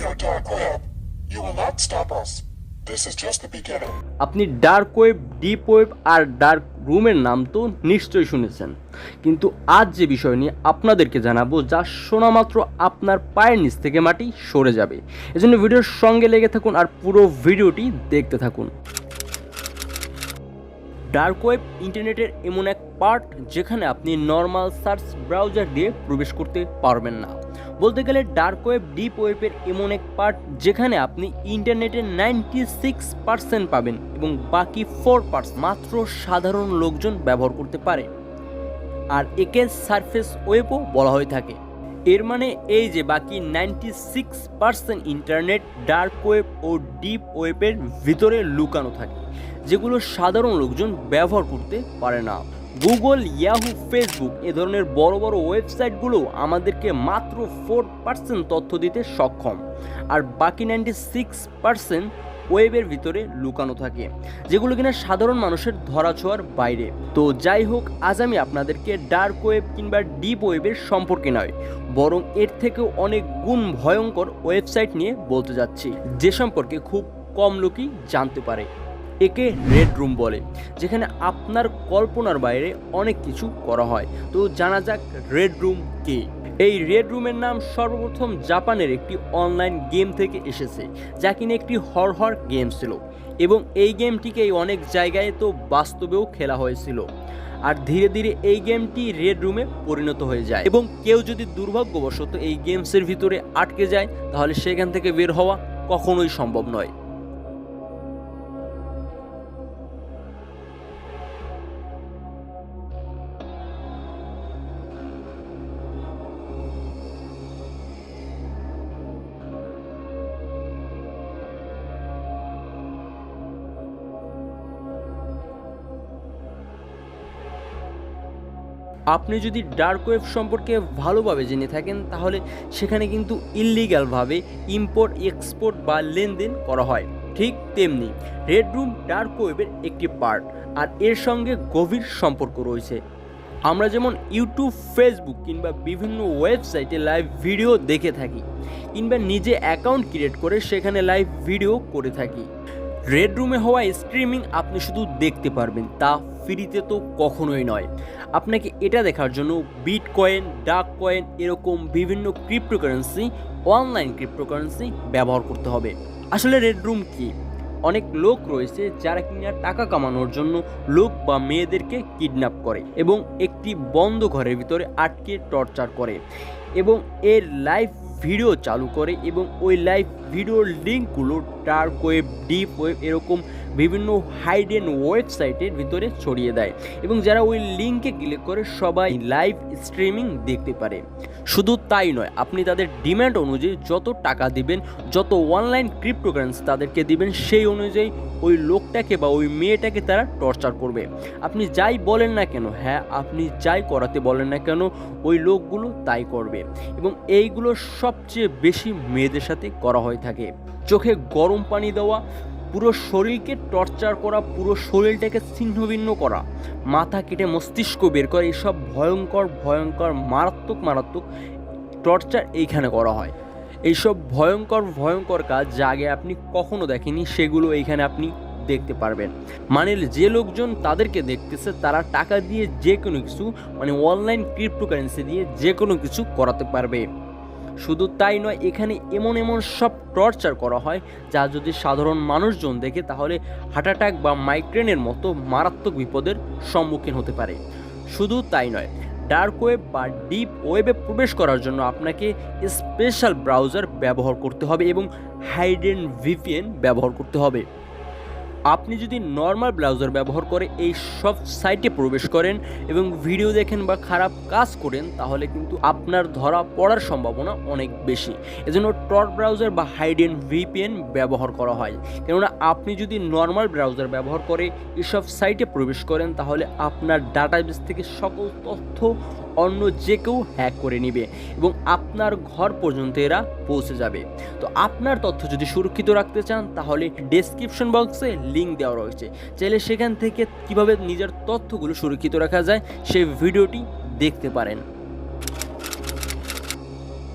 your dark web. You will not stop us. This is just the beginning. আপনি dark web, deep web আর dark রুমের নাম তো নিশ্চয়ই শুনেছেন, কিন্তু আজ যে বিষয় নিয়ে আপনাদেরকে জানাবো যা শোনা মাত্র আপনার পায়ের নিচ থেকে মাটি সরে যাবে। এজন্য ভিডিওর সঙ্গে লেগে থাকুন আর পুরো ভিডিওটি দেখতে থাকুন। ডার্ক ওয়েব ইন্টারনেটের এমন এক পার্ট যেখানে আপনি নর্মাল সার্চ ব্রাউজার দিয়ে প্রবেশ করতে পারবেন না। বলতে গেলে ডার্ক ওয়েব, ডিপ ওয়েবের এমন এক পার্ট যেখানে আপনি ইন্টারনেটের 96% পাবেন এবং বাকি 4% মাত্র সাধারণ লোকজন ব্যবহার করতে পারে, আর একে সারফেস ওয়েবও বলা হয়ে থাকে। এর মানে এই যে বাকি 96% ইন্টারনেট ডার্ক ওয়েব ও ডিপ ওয়েবের ভিতরে লুকানো থাকে, যেগুলো সাধারণ লোকজন ব্যবহার করতে পারে না। গুগল, ইয়াহু, ফেসবুক এ ধরনের বড় বড় ওয়েবসাইটগুলো আমাদেরকে মাত্র 4% তথ্য দিতে সক্ষম, আর বাকি 96% ওয়েবের ভিতরে লুকানো থাকে, যেগুলো কিনা সাধারণ মানুষের ধরাছোঁয়ার বাইরে। তো যাই হোক, আজ আমি আপনাদেরকে ডার্ক ওয়েব কিংবা ডিপ ওয়েবের সম্পর্কে নয়, বরং এর থেকেও অনেক গুণ ভয়ঙ্কর ওয়েবসাইট নিয়ে বলতে যাচ্ছি, যে সম্পর্কে খুব কম লোকই জানতে পারে। একে রেড রুম বলে, যেখানে আপনার কল্পনার বাইরে অনেক কিছু করা হয়। তো জানা যাক রেড রুম কে। এই রেড রুমের নাম সর্বপ্রথম জাপানের একটি অনলাইন গেম থেকে এসেছে, যা কিনা একটি হরর গেম ছিল, এবং এই গেমটিকে অনেক জায়গায় তো বাস্তবেও খেলা হয়েছিল। আর ধীরে ধীরে এই গেমটি রেড রুমে পরিণত হয়ে যায়, এবং কেউ যদি দুর্ভাগ্যবশত এই গেমসের ভিতরে আটকে যায় তাহলে সেখান থেকে বের হওয়া কখনোই সম্ভব নয়। আপনি যদি ডার্ক ওয়েব সম্পর্কে ভালোভাবে জেনে থাকেন তাহলে সেখানে কিন্তু ইললিগ্যালভাবে ইম্পোর্ট, এক্সপোর্ট বা লেনদেন করা হয়। ঠিক তেমনি রেড রুম ডার্ক ওয়েবের একটি পার্ট, আর এর সঙ্গে গভীর সম্পর্ক রয়েছে। আমরা যেমন ইউটিউব, ফেসবুক কিংবা বিভিন্ন ওয়েবসাইটে লাইভ ভিডিও দেখে থাকি, কিংবা নিজে অ্যাকাউন্ট ক্রিয়েট করে সেখানে লাইভ ভিডিও করে থাকি। রেড রুমে হওয়া স্ট্রিমিং আপনি শুধু দেখতে পারবেন, তা ফ্রিতে তো কখনোই নয়। আপনাকে এটা দেখার জন্য বিটকয়েন, ডার্ক কয়েন এরকম বিভিন্ন ক্রিপ্টোকারেন্সি, অনলাইন ক্রিপ্টোকারেন্সি ব্যবহার করতে হবে। আসলে রেড রুম কি? অনেক লোক রয়েছে যারা কিনা টাকা কামানোর জন্য লোক বা মেয়েদেরকে কিডন্যাপ করে এবং একটি বন্ধ ঘরের ভিতরে আটকে টর্চার করে এবং এর লাইভ ভিডিও চালু করে, এবং ওই লাইভ ভিডিওর লিঙ্কগুলো ডার্ক ওয়েব, ডিপ ওয়েব এরকম বিভিন্ন হাইডেন ওয়েবসাইটের ভিতরে ছড়িয়ে দেয়, এবং যারা ওই লিঙ্কে ক্লিক করে সবাই লাইভ স্ট্রিমিং দেখতে পারে। শুধু তাই নয়, আপনি তাদের ডিমান্ড অনুযায়ী যত টাকা দিবেন, যত অনলাইন ক্রিপ্টোকারেন্সি তাদেরকে দিবেন, সেই অনুযায়ী ওই লোকটাকে বা ওই মেয়েটাকে তারা টর্চার করবে। আপনি যাই বলেন না কেন, হ্যাঁ আপনি যাই করাতে বলেন না কেন, ওই লোকগুলো তাই করবে। এবং এইগুলো সবচেয়ে বেশি মেয়েদের সাথে করা হয়ে থাকে। চোখে গরম পানি দেওয়া, পুরো শরীরকে টর্চার করা, পুরো শরীরটাকে ছিন্নভিন্ন করা, মাথা কেটে মস্তিষ্ক বের করা, এইসব ভয়ঙ্কর ভয়ঙ্কর মারাত্মক টর্চার এইখানে করা হয়। এইসব ভয়ঙ্কর কাজ যা আগে আপনি কখনো দেখেনি, সেগুলো এইখানে আপনি দেখতে পারবেন। মানে যে লোকজন তাদেরকে দেখতেছে তারা টাকা দিয়ে যে কোনো কিছু, মানে অনলাইন ক্রিপ্টোকারেন্সি দিয়ে যে কোনো কিছু করাতে পারবে। শুধু তাই নয়, এখানে এমন সব টর্চার করা হয় যা যদি সাধারণ মানুষজন দেখে তাহলে হার্ট অ্যাটাক বা মাইগ্রেনের মতো মারাত্মক বিপদের সম্মুখীন হতে পারে। শুধু তাই নয়, ডার্ক ওয়েব বা ডিপ ওয়েবে প্রবেশ করার জন্য আপনাকে স্পেশাল ব্রাউজার ব্যবহার করতে হবে এবং হাইডেন ভিপিএন ব্যবহার করতে হবে। আপনি যদি নর্মাল ব্রাউজার ব্যবহার করে এই সব সাইটে প্রবেশ করেন এবং ভিডিও দেখেন বা খারাপ কাজ করেন, তাহলে কিন্তু আপনার ধরা পড়ার সম্ভাবনা অনেক বেশি। এজন্য টর ব্রাউজার বা হাইডেন ভিপিএন ব্যবহার করা হয়। কেননা আপনি যদি নর্মাল ব্রাউজার ব্যবহার করে এসব সাইটে প্রবেশ করেন তাহলে আপনার ডাটাবেস থেকে সকল তথ্য অন্য যে কেউ হ্যাক করে নেবে এবং আপনার ঘর পর্যন্ত এরা পৌঁছে যাবে। তো আপনার তথ্য যদি সুরক্ষিত রাখতে চান তাহলে ডেসক্রিপশন বক্সে লিঙ্ক দেওয়া রয়েছে, চাইলে সেখান থেকে কিভাবে নিজের তথ্যগুলো সুরক্ষিত রাখা যায় সেই ভিডিওটি দেখতে পারেন।